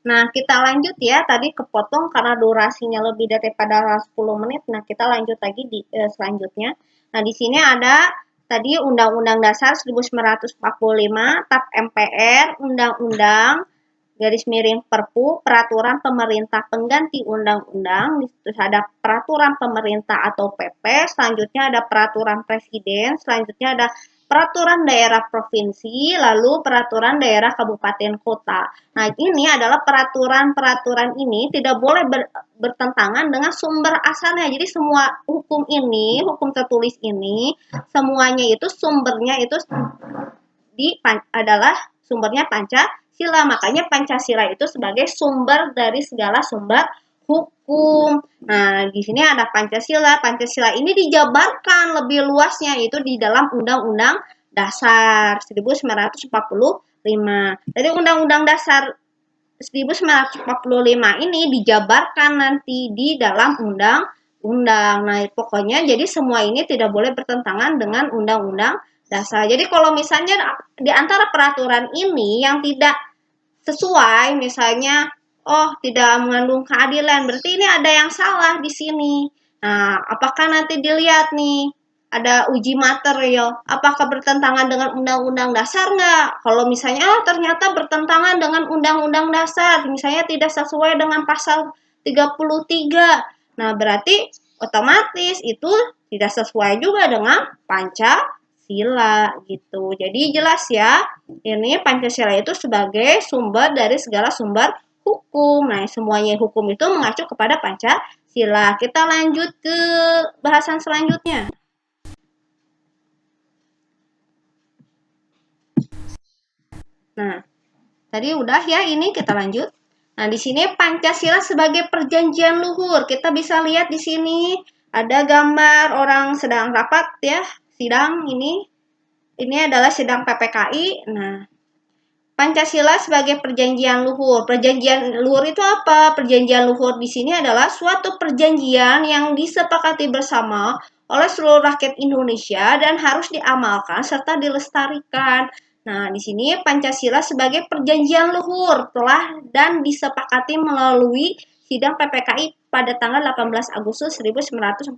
Nah, kita lanjut ya. Tadi kepotong karena durasinya lebih daripada 10 menit. Nah, kita lanjut lagi di selanjutnya. Nah, di sini ada tadi Undang-Undang Dasar 1945, TAP MPR, Undang-Undang garis miring Perpu, peraturan pemerintah pengganti undang-undang, terus ada peraturan pemerintah atau PP, selanjutnya ada peraturan presiden, selanjutnya ada peraturan daerah provinsi, lalu peraturan daerah kabupaten kota. Nah, ini adalah peraturan-peraturan ini tidak boleh bertentangan dengan sumber asalnya. Jadi semua hukum ini, hukum tertulis ini, semuanya itu sumbernya itu adalah sumbernya Pancasila. Makanya Pancasila itu sebagai sumber dari segala sumber hukum. Nah, di sini ada Pancasila. Pancasila ini dijabarkan lebih luasnya itu di dalam Undang-Undang Dasar 1945. Jadi Undang-Undang Dasar 1945 ini dijabarkan nanti di dalam undang-undang. Nah, pokoknya jadi semua ini tidak boleh bertentangan dengan undang-undang dasar. Jadi kalau misalnya di antara peraturan ini yang tidak sesuai, misalnya tidak mengandung keadilan, berarti ini ada yang salah di sini. Nah, apakah nanti dilihat nih ada uji material, apakah bertentangan dengan undang-undang dasar nggak? Kalau misalnya ternyata bertentangan dengan undang-undang dasar, misalnya tidak sesuai dengan pasal 33, nah berarti otomatis itu tidak sesuai juga dengan Pancasila gitu. Jadi jelas ya, ini Pancasila itu sebagai sumber dari segala sumber hukum. Nah, semuanya hukum itu mengacu kepada Pancasila. Kita lanjut ke bahasan selanjutnya. Nah, tadi udah ya, ini kita lanjut. Nah, di sini Pancasila sebagai perjanjian luhur. Kita bisa lihat di sini ada gambar orang sedang rapat ya, sidang ini. Ini adalah sidang PPKI. Nah, Pancasila sebagai perjanjian luhur. Perjanjian luhur itu apa? Perjanjian luhur di sini adalah suatu perjanjian yang disepakati bersama oleh seluruh rakyat Indonesia dan harus diamalkan serta dilestarikan. Nah, di sini Pancasila sebagai perjanjian luhur telah dan disepakati melalui sidang PPKI pada tanggal 18 Agustus 1945.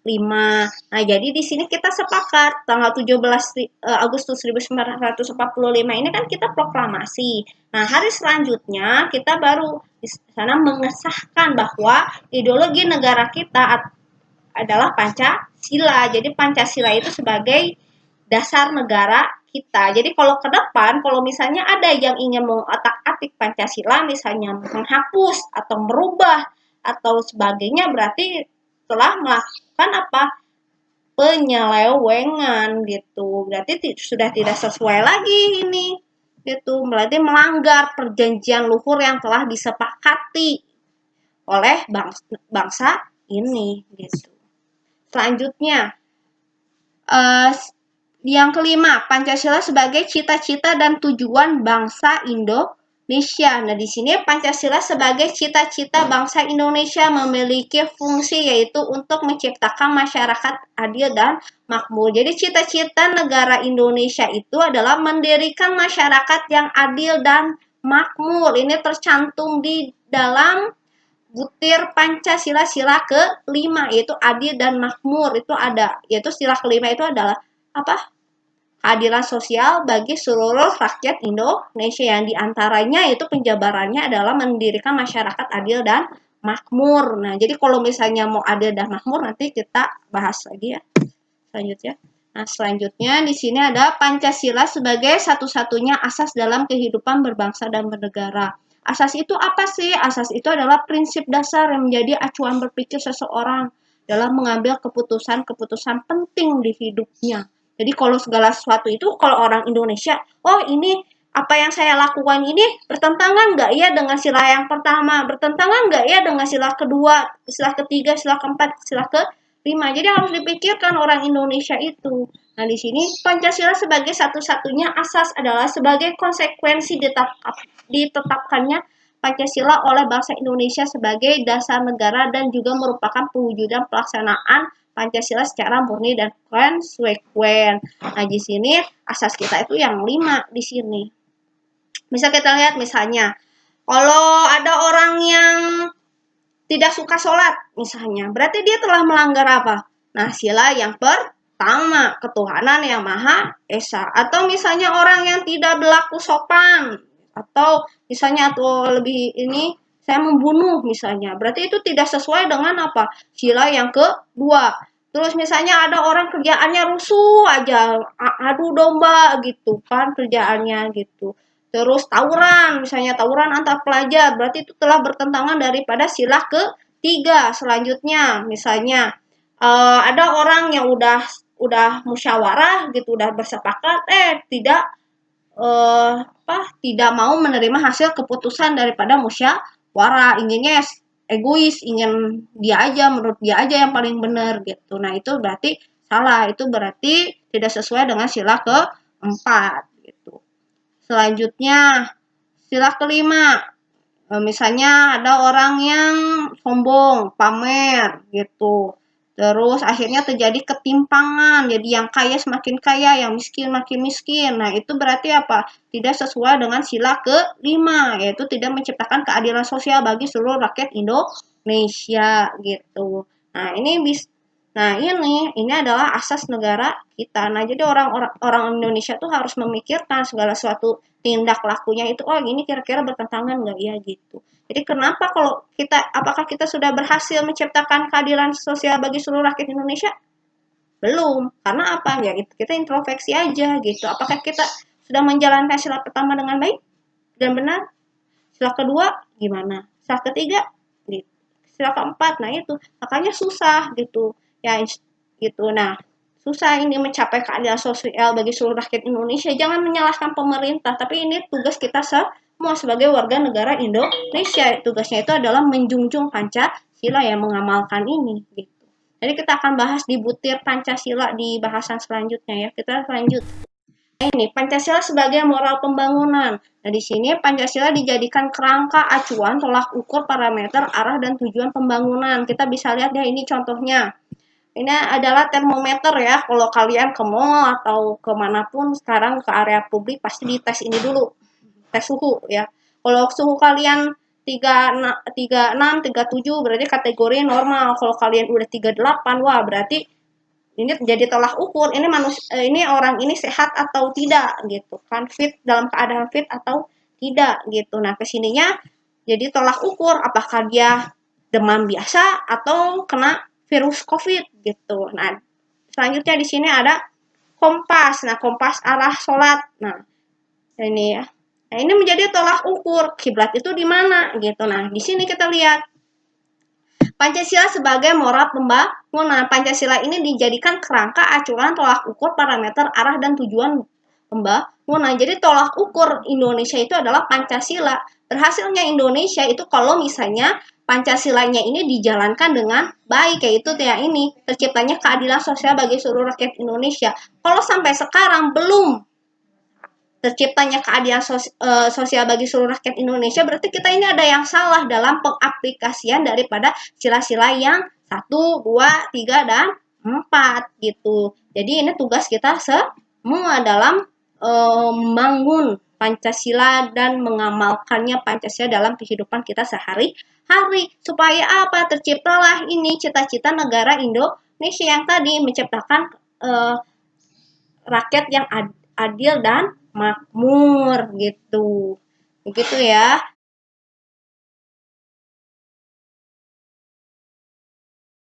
Nah, jadi di sini kita sepakat tanggal 17 Agustus 1945 ini kan kita proklamasi. Nah, hari selanjutnya kita baru di sana mengesahkan bahwa ideologi negara kita adalah Pancasila. Jadi Pancasila itu sebagai dasar negara kita. Jadi kalau ke depan, kalau misalnya ada yang ingin mengotak-atik Pancasila, misalnya menghapus atau merubah atau sebagainya, berarti telah melakukan apa? Penyelewengan gitu. Berarti sudah tidak sesuai lagi ini. Gitu. Berarti melanggar perjanjian luhur yang telah disepakati oleh bangsa ini gitu. Selanjutnya, yang kelima, Pancasila sebagai cita-cita dan tujuan bangsa Indonesia. Nah, di sini Pancasila sebagai cita-cita bangsa Indonesia memiliki fungsi yaitu untuk menciptakan masyarakat adil dan makmur. Jadi cita-cita negara Indonesia itu adalah mendirikan masyarakat yang adil dan makmur. Ini tercantum di dalam butir Pancasila sila ke-5 yaitu adil dan makmur itu ada. Yaitu sila ke-5 itu adalah apa? Keadilan sosial bagi seluruh rakyat Indonesia yang diantaranya itu penjabarannya adalah mendirikan masyarakat adil dan makmur. Nah, jadi kalau misalnya mau adil dan makmur nanti kita bahas lagi ya selanjutnya. Nah, selanjutnya di sini ada Pancasila sebagai satu-satunya asas dalam kehidupan berbangsa dan bernegara. Asas itu apa sih? Asas itu adalah prinsip dasar yang menjadi acuan berpikir seseorang dalam mengambil keputusan-keputusan penting di hidupnya. Jadi kalau segala sesuatu itu, kalau orang Indonesia, ini apa yang saya lakukan ini bertentangan nggak ya dengan sila yang pertama? Bertentangan nggak ya dengan sila kedua, sila ketiga, sila keempat, sila kelima? Jadi harus dipikirkan orang Indonesia itu. Nah, di sini Pancasila sebagai satu-satunya asas adalah sebagai konsekuensi ditetapkannya Pancasila oleh bangsa Indonesia sebagai dasar negara dan juga merupakan pewujudan pelaksanaan Pancasila secara murni dan konsekuen. Nah, di sini asas kita itu yang 5 di sini. Bisa kita lihat misalnya Kalau ada orang yang tidak suka sholat misalnya, berarti dia telah melanggar apa? Nah, sila yang pertama, ketuhanan yang Maha Esa. Atau misalnya orang yang tidak berlaku sopan, atau misalnya atau lebih ini saya membunuh misalnya, berarti itu tidak sesuai dengan apa? Sila yang kedua. Terus misalnya ada orang kerjaannya rusuh aja, adu domba gitu kan kerjaannya gitu. Terus tawuran, misalnya tawuran antar pelajar, berarti itu telah bertentangan daripada sila ketiga. Selanjutnya, misalnya ada orang yang udah musyawarah gitu, udah bersepakat, tidak tidak mau menerima hasil keputusan daripada musyawarah, inginnya egois, ingin dia aja, menurut dia aja yang paling benar gitu. Nah itu berarti salah, itu berarti tidak sesuai dengan sila keempat gitu. Selanjutnya, sila kelima, misalnya ada orang yang sombong, pamer gitu. Terus akhirnya terjadi ketimpangan, jadi yang kaya semakin kaya, yang miskin makin miskin. Nah, itu berarti apa? Tidak sesuai dengan sila kelima, yaitu tidak menciptakan keadilan sosial bagi seluruh rakyat Indonesia gitu. Nah, ini adalah asas negara kita. Nah, jadi orang Indonesia tuh harus memikirkan segala suatu tindak lakunya itu, oh ini kira-kira bertentangan nggak ya gitu. Jadi kenapa apakah kita sudah berhasil menciptakan keadilan sosial bagi seluruh rakyat Indonesia? Belum. Karena apa? Ya kita introspeksi aja gitu. Apakah kita sudah menjalankan sila pertama dengan baik dan benar? Sila kedua gimana? Sila ketiga gitu. Sila keempat, nah itu makanya susah gitu ya gitu. Nah, susah ini mencapai keadilan sosial bagi seluruh rakyat Indonesia. Jangan menyalahkan pemerintah, tapi ini tugas kita semua sebagai warga negara Indonesia. Tugasnya itu adalah menjunjung Pancasila, yang mengamalkan ini gitu. Jadi kita akan bahas di butir Pancasila di bahasan selanjutnya ya. Kita lanjut. Ini Pancasila sebagai moral pembangunan. Nah, di sini Pancasila dijadikan kerangka acuan tolak ukur parameter arah dan tujuan pembangunan. Kita bisa lihat ya ini contohnya. Ini adalah termometer ya. Kalau kalian ke mall atau kemanapun sekarang ke area publik pasti dites ini dulu. Tes suhu ya. Kalau suhu kalian 36, 37 berarti kategori normal. Kalau kalian udah 38, wah berarti ini jadi tolak ukur ini orang ini sehat atau tidak gitu kan, fit dalam keadaan fit atau tidak gitu. Nah kesininya jadi tolak ukur apakah dia demam biasa atau kena virus COVID gitu. Nah selanjutnya di sini ada kompas. Nah kompas arah sholat. Nah ini ya. Nah ini menjadi tolak ukur kiblat itu di mana gitu. Nah di sini kita lihat Pancasila sebagai moral pembangunan. Pancasila ini dijadikan kerangka acuan tolak ukur parameter arah dan tujuan pembangunan. Jadi tolak ukur Indonesia itu adalah Pancasila. Berhasilnya Indonesia itu kalau misalnya Pancasilanya ini dijalankan dengan baik, yaitu ya ini terciptanya keadilan sosial bagi seluruh rakyat Indonesia. Kalau sampai sekarang belum terciptanya keadilan sosial bagi seluruh rakyat Indonesia, berarti kita ini ada yang salah dalam pengaplikasian daripada sila-sila yang 1, 2, 3, dan 4 gitu. Jadi ini tugas kita semua dalam membangun Pancasila dan mengamalkannya Pancasila dalam kehidupan kita sehari-hari. Supaya apa? Terciptalah ini cita-cita negara Indonesia yang tadi menciptakan rakyat yang adil dan makmur gitu. Begitu ya.